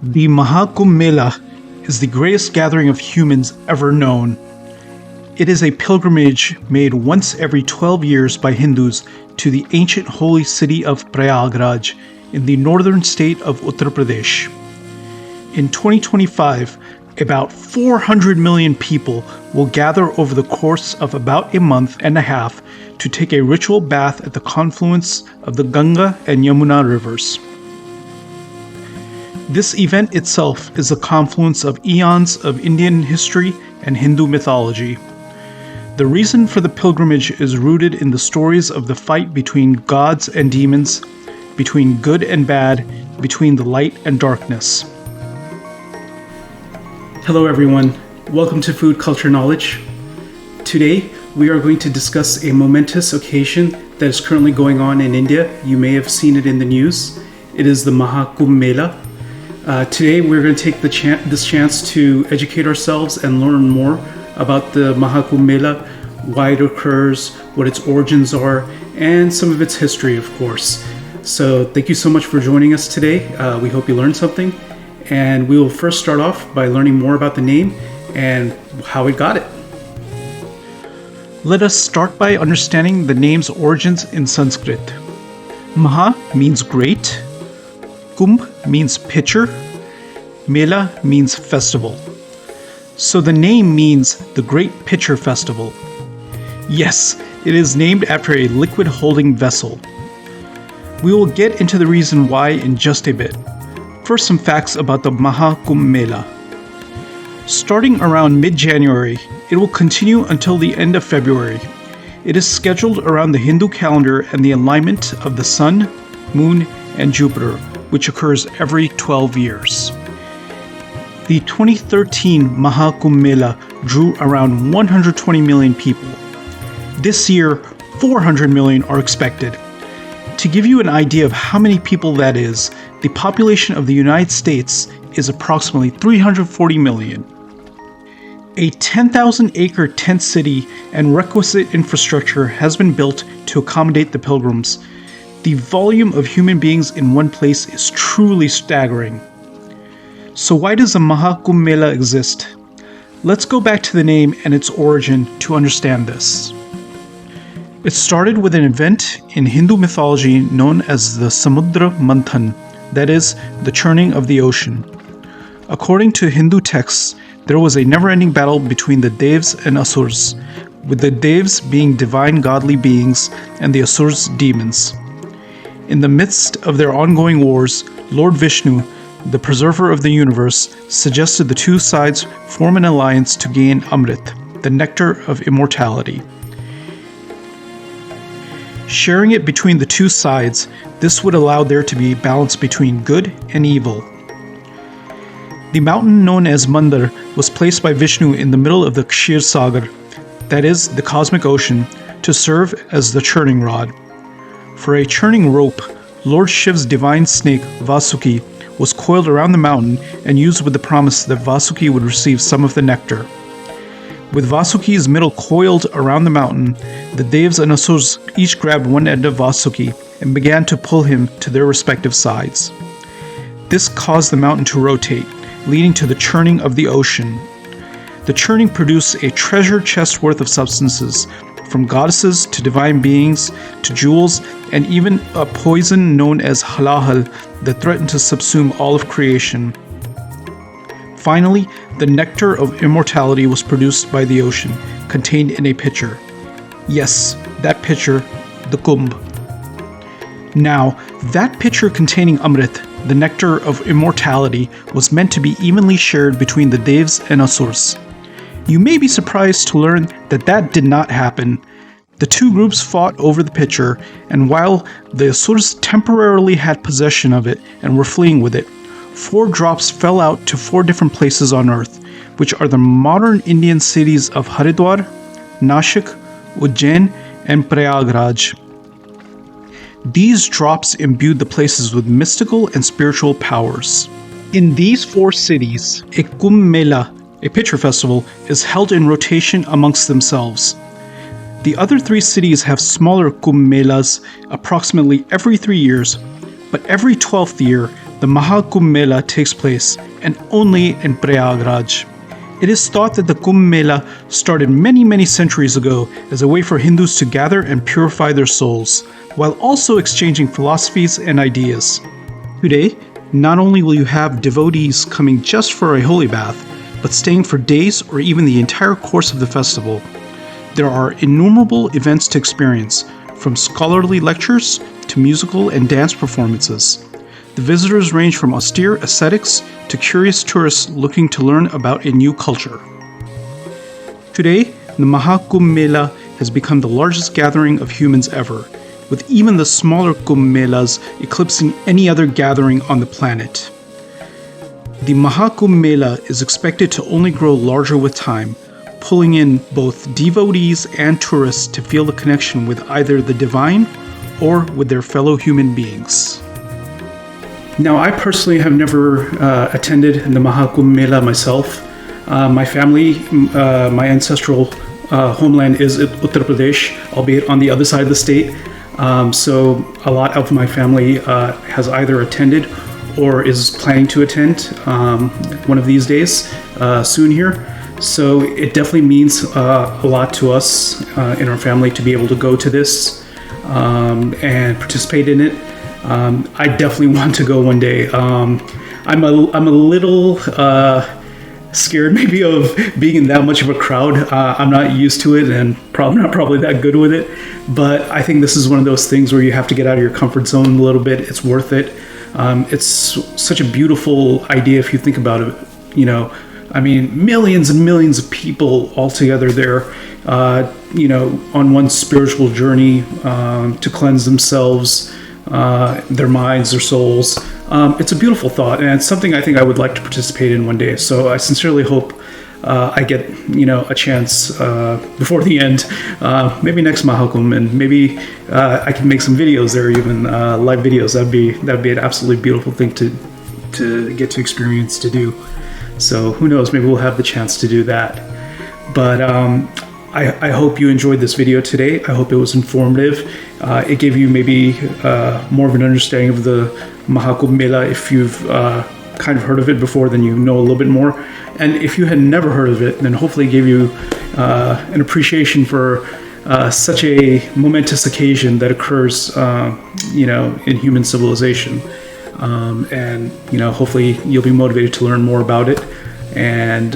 The Mahakumbh Mela is the greatest gathering of humans ever known. It is a pilgrimage made once every 12 years by Hindus to the ancient holy city of Prayagraj in the northern state of Uttar Pradesh. In 2025, about 400 million people will gather over the course of about a month and a half to take a ritual bath at the confluence of the Ganga and Yamuna rivers. This event itself is a confluence of eons of Indian history and Hindu mythology. The reason for the pilgrimage is rooted in the stories of the fight between gods and demons, between good and bad, between the light and darkness. Hello everyone, welcome to Food Culture Knowledge. Today we are going to discuss a momentous occasion that is currently going on in India. You may have seen it in the news. It is the Maha Kumbh Mela. Today we're going to take this chance to educate ourselves and learn more about the Mahakumbh Mela, why it occurs, what its origins are, and some of its history, of course. So thank you so much for joining us today. We hope you learned something. And we will first start off by learning more about the name and how it got it. Let us start by understanding the name's origins in Sanskrit. Maha means great, Kumbh means pitcher, Mela means festival. So the name means the Great Pitcher Festival. Yes, it is named after a liquid holding vessel. We will get into the reason why in just a bit. First, some facts about the Mahakumbh Mela. Starting around mid-January, it will continue until the end of February. It is scheduled around the Hindu calendar and the alignment of the Sun, Moon, and Jupiter, which occurs every 12 years. The 2013 Mahakumbh Mela drew around 120 million people. This year, 400 million are expected. To give you an idea of how many people that is, the population of the United States is approximately 340 million. A 10,000-acre tent city and requisite infrastructure has been built to accommodate the pilgrims. The volume of human beings in one place is truly staggering. So why does the Mahakumbh Mela exist? Let's go back to the name and its origin to understand this. It started with an event in Hindu mythology known as the Samudra Manthan, that is, the churning of the ocean. According to Hindu texts, there was a never-ending battle between the Devs and Asurs, with the Devs being divine godly beings and the Asurs demons. In the midst of their ongoing wars, Lord Vishnu, the preserver of the universe, suggested the two sides form an alliance to gain Amrit, the nectar of immortality. Sharing it between the two sides, this would allow there to be balance between good and evil. The mountain known as Mandar was placed by Vishnu in the middle of the Kshir Sagar, that is, the cosmic ocean, to serve as the churning rod. For a churning rope, Lord Shiv's divine snake, Vasuki, was coiled around the mountain and used with the promise that Vasuki would receive some of the nectar. With Vasuki's middle coiled around the mountain, the Devs and Asurs each grabbed one end of Vasuki and began to pull him to their respective sides. This caused the mountain to rotate, leading to the churning of the ocean. The churning produced a treasure chest worth of substances, from goddesses to divine beings to jewels, and even a poison known as halahal that threatened to subsume all of creation. Finally, the nectar of immortality was produced by the ocean, contained in a pitcher. Yes, that pitcher, the Kumbh. Now, that pitcher containing Amrit, the nectar of immortality, was meant to be evenly shared between the Devs and Asurs. You may be surprised to learn that that did not happen. The two groups fought over the pitcher, and while the Asurs temporarily had possession of it and were fleeing with it, 4 drops fell out to 4 different places on Earth, which are the modern Indian cities of Haridwar, Nashik, Ujjain, and Prayagraj. These drops imbued the places with mystical and spiritual powers. In these 4 cities, a Kumbh Mela, a pitcher festival, is held in rotation amongst themselves. The other 3 cities have smaller Kumbh Melas approximately every 3 years, but every 12th year the Maha Kumbh Mela takes place, and only in Prayagraj. It is thought that the Kumbh Mela started many centuries ago as a way for Hindus to gather and purify their souls, while also exchanging philosophies and ideas. Today, not only will you have devotees coming just for a holy bath, but staying for days or even the entire course of the festival. There are innumerable events to experience, from scholarly lectures to musical and dance performances. The visitors range from austere ascetics to curious tourists looking to learn about a new culture. Today, the Mahakumbh Mela has become the largest gathering of humans ever, with even the smaller Kumbh Melas eclipsing any other gathering on the planet. The Mahakumbh Mela is expected to only grow larger with time, pulling in both devotees and tourists to feel the connection with either the divine or with their fellow human beings. Now, I personally have never attended the Mahakumbh Mela myself. My family, my ancestral homeland is Uttar Pradesh, albeit on the other side of the state. So a lot of my family has either attended or is planning to attend one of these days, soon here. So it definitely means a lot to us in our family to be able to go to this and participate in it. I definitely want to go one day. I'm a little scared maybe of being in that much of a crowd. I'm not used to it and probably that good with it. But I think this is one of those things where you have to get out of your comfort zone a little bit. It's worth it. It's such a beautiful idea if you think about it. You know, I mean, millions and millions of people all together there, on one spiritual journey to cleanse themselves, their minds, their souls. It's a beautiful thought, and it's something I think I would like to participate in one day. So I sincerely hope I get a chance before the end, maybe next Mahakumbh, and maybe I can make some videos there, even live videos. That'd be an absolutely beautiful thing to get to experience, to do. So who knows? Maybe we'll have the chance to do that. But I hope you enjoyed this video today. I hope it was informative. It gave you maybe more of an understanding of the Mahakumbh Mela. If you've kind of heard of it before, then you know a little bit more. And if you had never heard of it, then hopefully it gave you an appreciation for such a momentous occasion that occurs, in human civilization. And hopefully you'll be motivated to learn more about it. And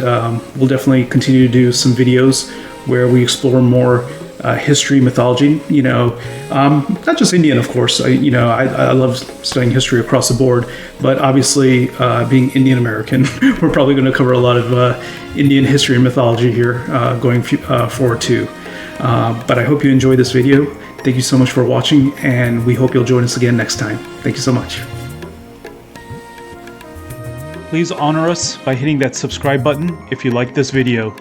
we'll definitely continue to do some videos where we explore more history, mythology, not just Indian, of course. I love studying history across the board, but obviously being Indian American, we're probably going to cover a lot of Indian history and mythology here going forward too. But I hope you enjoyed this video. Thank you so much for watching, and we hope you'll join us again next time. Thank you so much. Please honor us by hitting that subscribe button if you like this video.